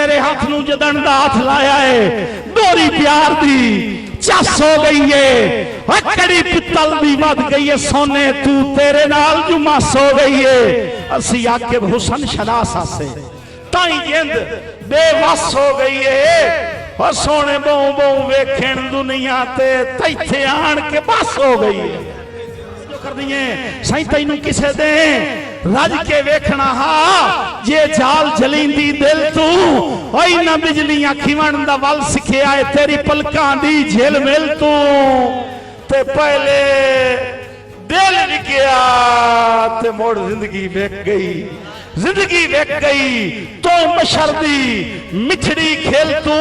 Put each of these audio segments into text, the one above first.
तेरे हाथ नू जदन दा हाथ लाया है डोरी प्यार दी चस हो गई है कड़ी पित्तल दी वध गई है सोने तू तेरे नाल जुमस हो गई है असी आके हुसन शनास आसे ताई जिंद बेवस हो गई है और सोने बहु बहु वेखण दुनिया ते तैथे आन के बस हो गई है कर दिए सही तैनू किसे दे रज के वेखना हा जे जाल जलींदी दिल तू ओई ना बिजलियां खिवण दा वल सिखिया है तेरी पलकां दी झेल मिल तू ते पहले दिल विकिया ते मोड़ जिंदगी वेख गई जिंदगी वेख गई तो मशरदी मिठड़ी खेल तू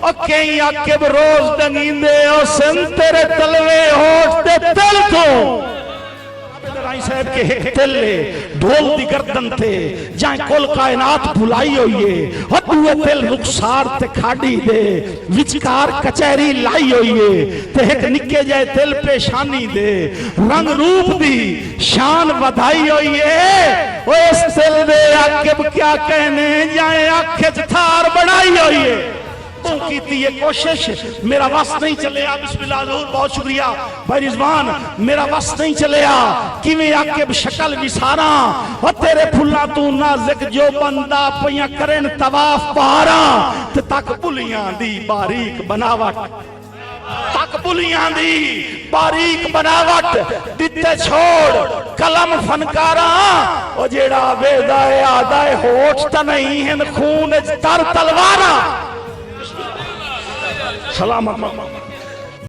और कई आके रोज डंगींदे ओ सिन तेरे तलवे होठ ते दिल तू साहब के एक तेले ढोल दी गर्दन थे जहां कुल कायनात भुलाई हुई है और दुए तेल रुखसार ते खाड़ी दे विचकार कचहरी लाई हुई है ते एक निके जाए तेल पेशानी दे रंग रूप दी शान बधाई हुई है ओ इस तेल दे आके क्या कहने जाए आखे थार बनाई हुई है की ये कोशिश मेरा वस नहीं चलिया बिस्मिल्लाह बहुत शुक्रिया भाई रिजवान मेरा वस नहीं चलिया किवें आके शक्ल विसारा और तेरे फुल्ला तू नाज़िक जो बंदा पियां करन तवाफ पारा ते तक बुलियां दी बारीक बनावट तक बुलियां दी बारीक बनावट दिते छोड़ कलम फनकारा ओ जेड़ा वेदा है आदा है होठ ता नहीं है खून तर तलवारा सलामत